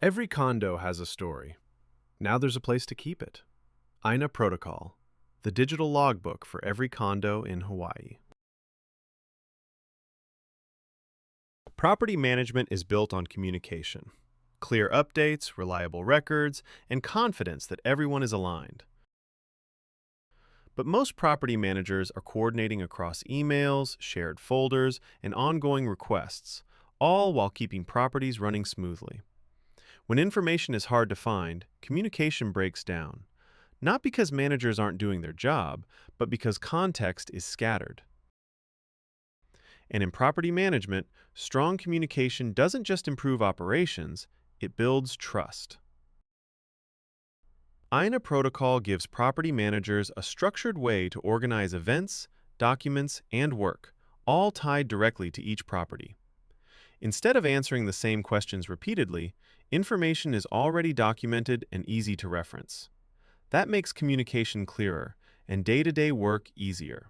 Every condo has a story. Now there's a place to keep it. Aina Protocol, the digital logbook for every condo in Hawaii. Property management is built on communication. Clear updates, reliable records, and confidence that everyone is aligned. But most property managers are coordinating across emails, shared folders, and ongoing requests, all while keeping properties running smoothly. When information is hard to find, communication breaks down, not because managers aren't doing their job, but because context is scattered. And in property management, strong communication doesn't just improve operations, it builds trust. Aina Protocol gives property managers a structured way to organize events, documents, and work, all tied directly to each property. Instead of answering the same questions repeatedly, information is already documented and easy to reference. That makes communication clearer and day-to-day work easier.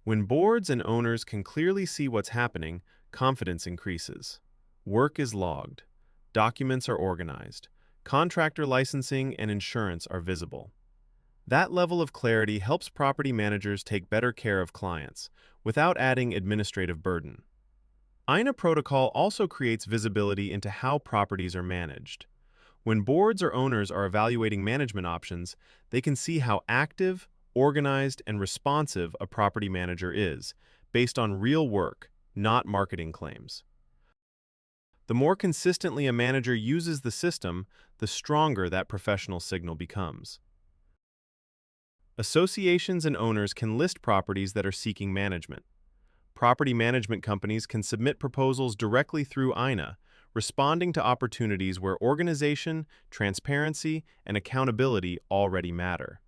When boards and owners can clearly see what's happening, confidence increases. Work is logged. Documents are organized. Contractor licensing and insurance are visible. That level of clarity helps property managers take better care of clients without adding administrative burden. Aina Protocol also creates visibility into how properties are managed. When boards or owners are evaluating management options, they can see how active, organized, and responsive a property manager is, based on real work, not marketing claims. The more consistently a manager uses the system, the stronger that professional signal becomes. Associations and owners can list properties that are seeking management. Property management companies can submit proposals directly through Aina, responding to opportunities where organization, transparency, and accountability already matter.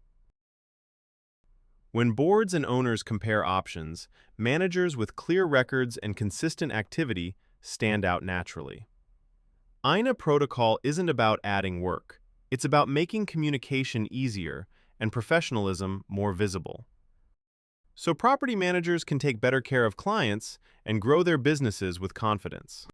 When boards and owners compare options, managers with clear records and consistent activity stand out naturally. Aina Protocol isn't about adding work. It's about making communication easier and professionalism more visible. So property managers can take better care of clients and grow their businesses with confidence.